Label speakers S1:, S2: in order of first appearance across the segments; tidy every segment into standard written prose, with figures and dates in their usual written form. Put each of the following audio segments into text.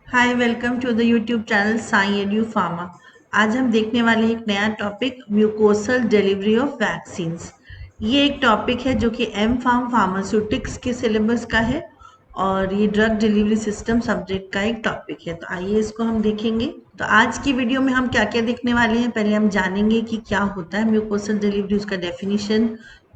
S1: Hi welcome to the YouTube channel Sci Edu Pharma. आज हम देखने वाले हैं एक नया topic mucosal delivery of vaccines. ये एक टॉपिक है जो कि एम फार्म फार्मास्यूटिक्स के सिलेबस का है और ये ड्रग डिलीवरी सिस्टम सब्जेक्ट का एक टॉपिक है। तो आइए इसको हम देखेंगे। तो आज की वीडियो में हम क्या क्या देखने वाले हैं, पहले हम जानेंगे कि क्या होता है म्यूकोसल डिलीवरी, उसका definition,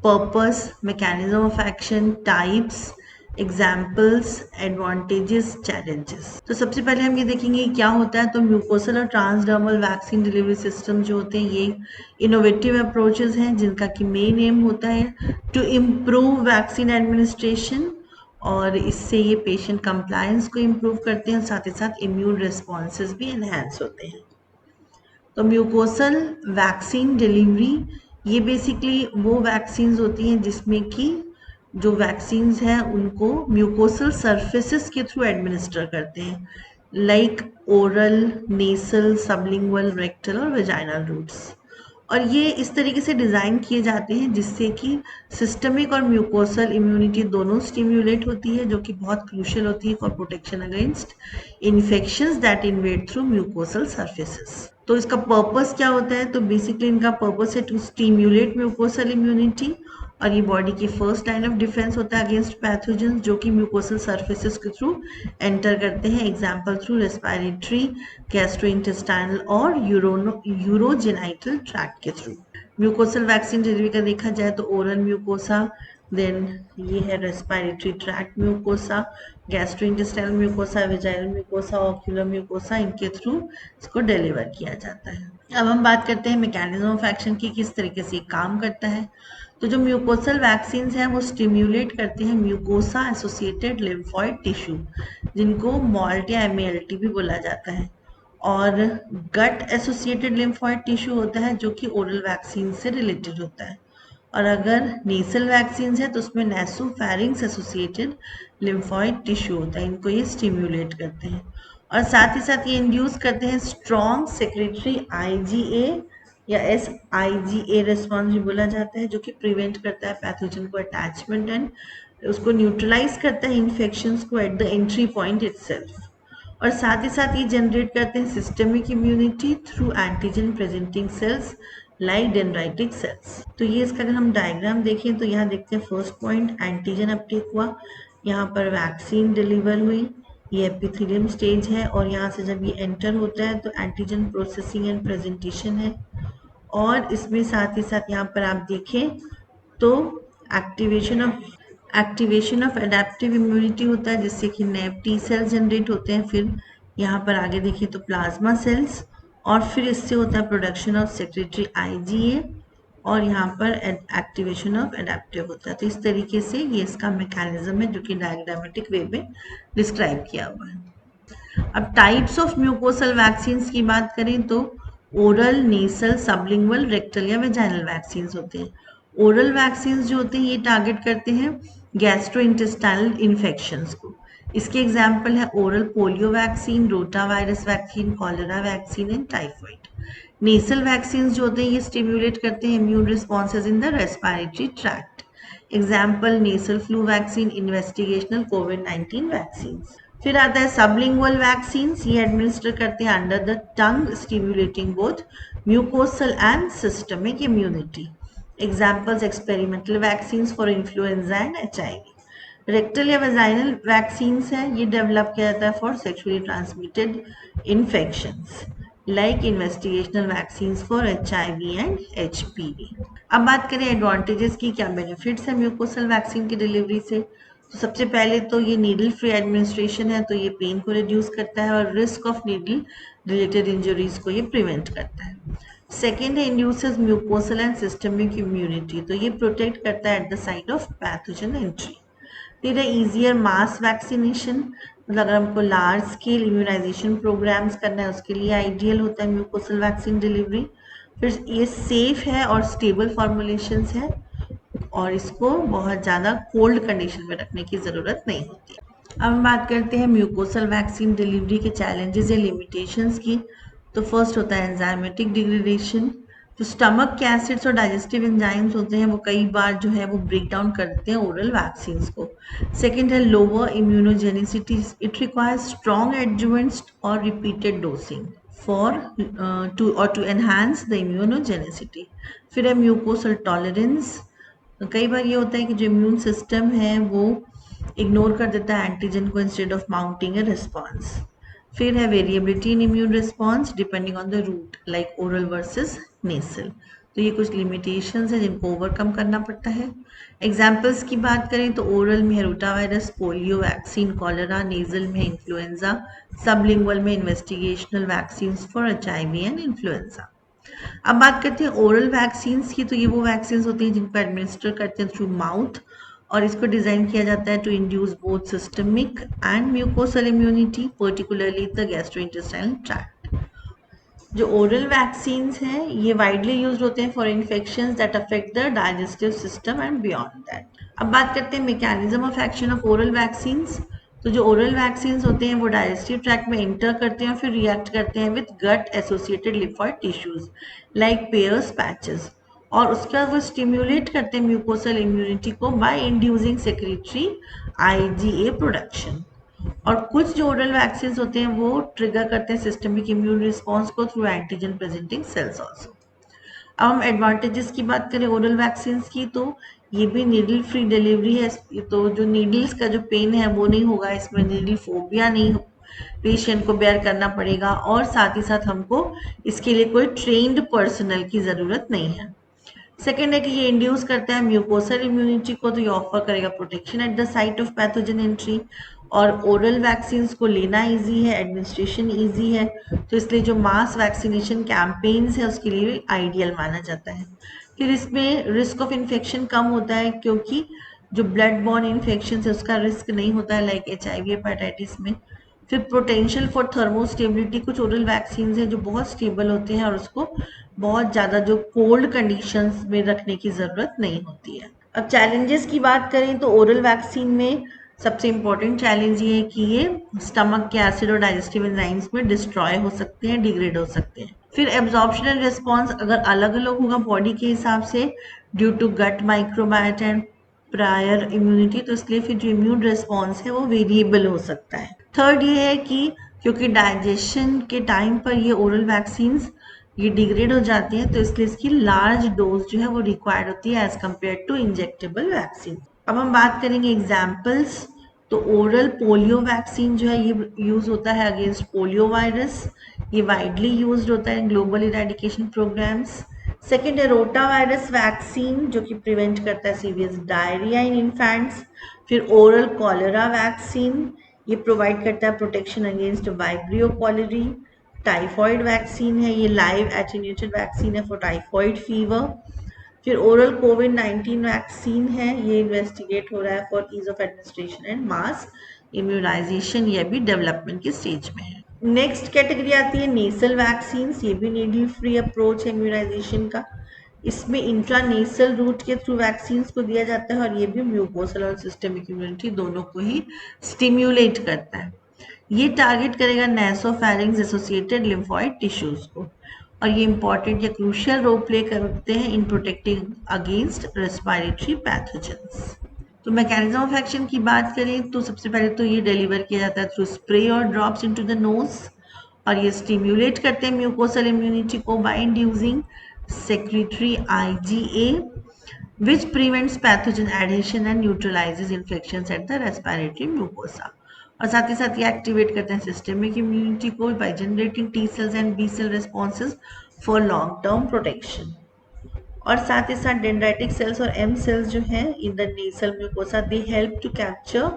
S1: purpose, mechanism of action, types, examples, advantages, challenges. तो सबसे पहले हम ये देखेंगे क्या होता है। तो म्यूकोसल और ट्रांसडर्मल वैक्सीन डिलीवरी सिस्टम जो होते हैं ये इनोवेटिव अप्रोचेस हैं जिनका कि मेन एम होता है टू इम्प्रूव वैक्सीन एडमिनिस्ट्रेशन, और इससे ये पेशेंट कंप्लायंस को इम्प्रूव करते हैं, साथ ही साथ इम्यून रिस्पॉन्सेज भी एनहेंस होते हैं। तो म्यूकोसल वैक्सीन डिलीवरी ये बेसिकली वो वैक्सीन्स होती हैं जिसमें कि जो वैक्सीन्स हैं उनको म्यूकोसल सरफेसेस के थ्रू एडमिनिस्टर करते हैं, लाइक ओरल, नेसल, सबलिंगुअल, रेक्टल और वेजाइनल रूट्स। और ये इस तरीके से डिज़ाइन किए जाते हैं जिससे कि सिस्टमिक और म्यूकोसल इम्यूनिटी दोनों स्टिम्युलेट होती है, जो कि बहुत क्रूशियल होती है for protection against infections that invade through mucosal surfaces. तो इसका पर्पस क्या होता है? तो बेसिकली इनका पर्पस है टू स्टिम्युलेट म्यूकोसल इम्यूनिटी, और ये बॉडी की फर्स्ट लाइन ऑफ डिफेंस होता है अगेंस्ट पैथोजन जो कि म्यूकोसल सर्फेसेस के थ्रू एंटर करते हैं। एग्जाम्पल थ्रू रेस्पिरेटरी, गैस्ट्रोइंटेस्टाइनल और यूरोजेनाइटल ट्रैक्ट के थ्रू। म्यूकोसल वैक्सीन डिलीवरी का देखा जाए तो ओरल म्यूकोसा, देन ये है respiratory tract mucosa, gastrointestinal mucosa, vaginal mucosa, ocular mucosa, इनके थ्रू इसको डिलीवर किया जाता है। अब हम बात करते हैं मैकेनिज्म ऑफ एक्शन की, किस तरीके से काम करता है। तो जो म्यूकोसल वैक्सीन हैं वो स्टिम्युलेट करते हैं म्यूकोसा एसोसिएटेड लिम्फॉइड टिश्यू, जिनको मॉल्ट या एमएलटी भी बोला जाता है, और गट एसोसिएटेड लिम्फॉइड टिश्यू होता है जो कि ओरल वैक्सीन से रिलेटेड होता है, और अगर नेसल वैक्सीन है तो उसमें नेसोफैरिंग्स एसोसिएटेड लिम्फॉइड टिश्यू होता है, इनको ये स्टिम्युलेट करते हैं। और साथ ही साथ ये इंड्यूस करते हैं स्ट्रॉन्ग सेक्रेटरी आईजीए या SIGA रिस्पॉन्स भी बोला जाता है, जो कि प्रिवेंट करता है पैथोजन को अटैचमेंट एंड उसको न्यूट्रलाइज करता है इन्फेक्शंस को at the entry point itself. और साथ ही साथ ये जनरेट करते हैं systemic immunity through antigen presenting sales like dendritic sales. तो ये इसका अगर हम डायग्राम देखें तो यहाँ देखते हैं फर्स्ट पॉइंट एंटीजन अपटेक हुआ, यहाँ पर वैक्सीन डिलीवर हुई, ये एपिथेलियम स्टेज है, और यहाँ से जब ये एंटर होता है तो एंटीजन प्रोसेसिंग एंड प्रेजेंटेशन है। और इसमें साथ ही साथ यहाँ पर आप देखें तो एक्टिवेशन ऑफ एडेप्टिव इम्यूनिटी होता है जिससे कि नए टी सेल्स जनरेट होते हैं। फिर यहाँ पर आगे देखिए तो प्लाज्मा सेल्स, और फिर इससे होता है प्रोडक्शन ऑफ सेक्रेटरी आईजीए, और यहाँ पर एक्टिवेशन ऑफ एडेप्टिव होता है। तो इस तरीके से ये इसका मैकेनिज्म है जो कि डायग्रामेटिक वे में डिस्क्राइब किया हुआ है। अब टाइप्स ऑफ म्यूकोसल वैक्सीन की बात करें तो ओरल, नेसल, सबलिंगुअल, रेक्टल या वेजाइनल वैक्सीन होते हैं। ओरल वैक्सीन जो होते हैं ये टारगेट करते हैं गैस्ट्रोइंटेस्टाइनल इन्फेक्शंस को। इसके एग्जाम्पल है oral polio vaccine, rota virus vaccine, cholera vaccine and typhoid. Nasal vaccine जो होते हैं ये स्टिम्युलेट करते हैं immune responses in the respiratory tract. Example nasal flu vaccine, investigational covid vaccine. फिर आता है सबलिंगुअल वैक्सीन, ये एडमिनिस्टर करते हैं under the tongue, stimulating both mucosal and systemic immunity. Examples experimental vaccine for influenza and HIV। Rectal या vaginal vaccine है, ये develop किया जाता है for sexually transmitted infections like investigational vaccine for HIV and HPV। अब बात करें advantages की, क्या बेनिफिट्स है म्यूकोसल वैक्सीन की डिलीवरी से। तो सबसे पहले तो ये नीडल फ्री एडमिनिस्ट्रेशन है, तो ये पेन को रिड्यूस करता है और risk of needle related injuries को ये प्रिवेंट करता है। सेकेंड है induces mucosal and systemic immunity, तो ये प्रोटेक्ट करता है at the site of pathogen entry. फिर है ईजियर मास वैक्सीनेशन, मतलब अगर हमको लार्ज स्केल इम्यूनाइजेशन प्रोग्राम्स करना है उसके लिए आइडियल होता है म्यूकोसल वैक्सीन डिलीवरी। फिर ये सेफ है और स्टेबल फॉर्मुलेशंस है, और इसको बहुत ज़्यादा कोल्ड कंडीशन में रखने की ज़रूरत नहीं होती। अब हम बात करते हैं म्यूकोसल वैक्सीन डिलीवरी के चैलेंजेस या लिमिटेशंस की। तो फर्स्ट होता है एंजाइमेटिक डिग्रेडेशन, तो स्टमक के एसिड्स और डाइजेस्टिव एंजाइम्स होते हैं वो कई बार जो है वो ब्रेक डाउन कर देते हैं ओरल वैक्सीन्स को। सेकेंड है lower immunogenicity, it requires strong adjuvants और repeated dosing for to enhance the immunogenicity. फिर है म्यूकोसल टॉलरेंस, कई बार ये होता है कि जो इम्यून सिस्टम है वो इग्नोर कर देता है एंटीजन को instead of mounting a response. फिर है variability in immune response depending on the route like oral versus nasal. तो ये कुछ लिमिटेशंस हैं जिनको ओवरकम करना पड़ता है। एग्जाम्पल्स की बात करें तो ओरल में है rotavirus, polio vaccine, cholera, nasal में इन्फ्लुएंजा, सबलिंगुअल में investigational vaccine for HIV and influenza. अब बात करते हैं ओरल वैक्सीन्स की, तो ये वो वैक्सीन्स होती हैं जिनको एडमिनिस्टर करते हैं थ्रू माउथ और इसको डिजाइन किया जाता है to induce both systemic and mucosal immunity particularly the gastrointestinal tract. जो ओरल वैक्सीन्स हैं ये वाइडली यूज्ड होते हैं for infections that affect the digestive system and beyond that. अब बात करते हैं mechanism of action of oral vaccines. तो जो ओरल वैक्सीन्स होते हैं वो डाइजेस्टिव ट्रैक्ट में इंटर करते हैं और फिर रिएक्ट करते हैं with gut associated lymphoid tissues like Peyer's patches, और उसके बाद वो स्टिम्युलेट करते हैं म्यूकोसल इम्यूनिटी को by inducing secretory IgA production. और कुछ जो ओरल वैक्सीन होते हैं वो ट्रिगर करते हैं सिस्टमिक इम्यून रिस्पॉन्स को through antigen presenting sales also. अब हम एडवांटेजेस की बात करें ओरल वैक्सीन की, तो ये भी नीडल फ्री डिलीवरी है, तो जो नीडल्स का जो पेन है वो नहीं होगा, इसमें नीडल फोबिया नहीं पेशेंट को बेयर करना पड़ेगा, और साथ ही साथ हमको इसके लिए कोई ट्रेन्ड पर्सनल की ज़रूरत नहीं है। सेकेंड है कि ये इंड्यूस करता है म्यूकोसल इम्यूनिटी को, तो ये ऑफर करेगा protection at the site of pathogen entry, और ओरल वैक्सीन को लेना इजी है, एडमिनिस्ट्रेशन इजी है, तो इसलिए जो मास वैक्सीनेशन कैंपेन्स है उसके लिए आइडियल माना जाता है। फिर इसमें रिस्क ऑफ इन्फेक्शन कम होता है क्योंकि जो ब्लड बॉर्न इन्फेक्शन है उसका रिस्क नहीं होता है लाइक HIV हेपेटाइटिस में। फिर पोटेंशियल फॉर थर्मोस्टेबिलिटी, कुछ ओरल वैक्सीन है जो बहुत स्टेबल होते हैं और उसको बहुत ज़्यादा जो कोल्ड कंडीशंस में रखने की ज़रूरत नहीं होती है। अब चैलेंजेस की बात करें तो ओरल वैक्सीन में सबसे इम्पोर्टेंट चैलेंज ये है कि ये स्टमक के एसिड और डाइजेस्टिव एंजाइम्स में डिस्ट्रॉय हो सकते हैं, डिग्रेड हो सकते हैं। फिर एब्जॉर्प्शनल रिस्पॉन्स अगर अलग अलग होगा बॉडी के हिसाब से due to gut microbiota and prior immunity, तो इसलिए फिर जो इम्यून रिस्पॉन्स है वो वेरिएबल हो सकता है। थर्ड ये है कि क्योंकि डाइजेशन के टाइम पर ये ओरल वैक्सीन्स ये डिग्रेड हो जाती हैं, तो इसलिए इसकी लार्ज डोज जो है वो रिक्वायर्ड होती है as compare to injectable vaccine. अब हम बात करेंगे एग्जाम्पल्स, तो ओरल पोलियो वैक्सीन जो है ये यूज होता है अगेंस्ट पोलियो वायरस, ये वाइडली यूज्ड होता है ग्लोबल इरेडिकेशन प्रोग्राम्स। सेकेंड है रोटा वायरस वैक्सीन जो कि प्रिवेंट करता है सीवियर डायरिया इन इन्फेंट्स। फिर ओरल कॉलरा वैक्सीन, ये प्रोवाइड करता है protection against vibrio cholerae. Typhoid vaccine है, ये लाइव एटेन्यूएटेड वैक्सीन है फॉर टाइफॉइड फीवर। फिर ओरल कोविड-19 वैक्सीन है, ये इन्वेस्टिगेट हो रहा है for ease of administration and mass immunisation, ये भी डेवलपमेंट के स्टेज में है। नेक्स्ट कैटेगरी आती है नेसल वैक्सीन, ये भी नीडल फ्री अप्रोच है इम्यूनाइजेशन का। इसमें इंट्रानेसल रूट के थ्रू वैक्सीन को दिया जाता है और ये भी म्यूकोसल और सिस्टमिक इम्यूनिटी दोनों को ही स्टिम्युलेट करता है। ये टारगेट करेगा नेसोफैरिंग्स एसोसिएटेड लिम्फोइड टिश्यूज को, और ये इंपॉर्टेंट या क्रूशियल रोल प्ले करते हैं in protecting against respiratory pathogens. तो मैकेनिज्म ऑफ एक्शन की बात करें तो सबसे पहले तो ये डिलीवर किया जाता है थ्रू स्प्रे और ड्रॉप्स इनटू द नोज, और ये स्टिम्युलेट करते हैं म्यूकोसल इम्यूनिटी को by inducing secretory IgA which prevents pathogen adhesion and neutralizes infections at the respiratory mucosa, और साथ ही साथ ये एक्टिवेट करते हैं सिस्टमिक इम्यूनिटी को by generating T cells and B cell responses for long term protection. और साथ ही साथ डेंड्राइटिक सेल्स और एम सेल्स जो हैं in the nasal mucosa they help to capture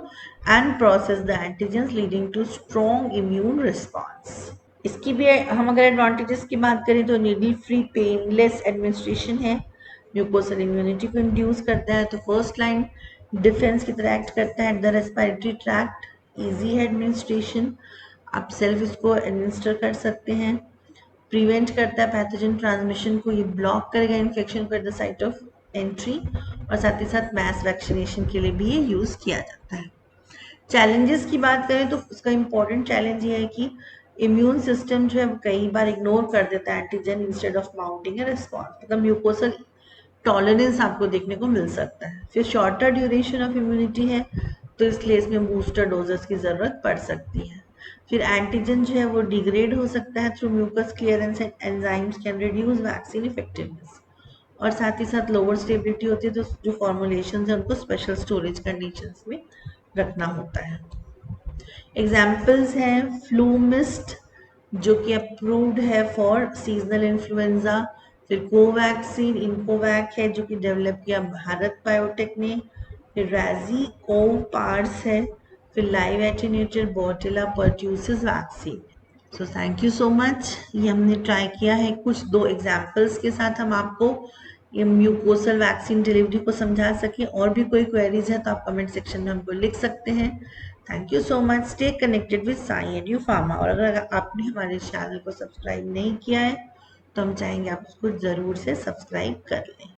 S1: and process the antigens leading to strong immune response. इसकी भी हम अगर एडवांटेजेस की बात करें तो नीडल फ्री पेनलेस एडमिनिस्ट्रेशन है, म्यूकोसल इम्यूनिटी को इंड्यूस करता है, तो फर्स्ट लाइन डिफेंस की तरह एक्ट करता है at the respiratory tract, easy है एडमिनिस्ट्रेशन, आप सेल्फ इसको एडमिनिस्टर कर सकते हैं। प्रिवेंट करता है पैथोजन ट्रांसमिशन को, ये ब्लॉक करेगा इन्फेक्शन को at the site of entry, और साथ ही साथ मैस वैक्सीनेशन के लिए भी ये यूज़ किया जाता है। चैलेंजेस की बात करें तो उसका इम्पोर्टेंट चैलेंज ये है कि इम्यून सिस्टम जो है वो कई बार इग्नोर कर देता है antigen instead of mounting a response, मतलब म्यूकोसल टॉलरेंस आपको देखने को मिल सकता है। फिर शॉर्टर ड्यूरेशन ऑफ इम्यूनिटी है, तो इसलिए इसमें बूस्टर डोजेस की ज़रूरत पड़ सकती है। फिर एंटीजन जो है वो डिग्रेड हो सकता है through mucus clearance and enzymes can reduce vaccine effectiveness. और साथ ही साथ लोअर स्टेबिलिटी होती है, तो जो फॉर्मुलेशन है उनको स्पेशल स्टोरेज कंडीशंस में रखना होता है। एग्जाम्पल्स हैं फ्लूमिस्ट जो कि अप्रूव्ड है फॉर सीजनल इन्फ्लुएंजा, फिर कोवैक्सीन इनकोवैक है जो कि डेवलप किया भारत बायोटेक ने, फिर रैजी कोव पार्स है, फिर live attenuated Bordetella pertussis vaccine. So thank you so much. ये हमने ट्राई किया है कुछ 2 एग्जाम्पल्स के साथ हम आपको ये म्यूकोसल वैक्सीन डिलीवरी को समझा सके। और भी कोई क्वेरीज है तो आप कमेंट सेक्शन में हमको लिख सकते हैं। Thank you so much. Stay connected with Sai edu pharma. और अगर आपने हमारे चैनल को सब्सक्राइब नहीं किया है तो हम चाहेंगे आप उसको ज़रूर से सब्सक्राइब कर लें।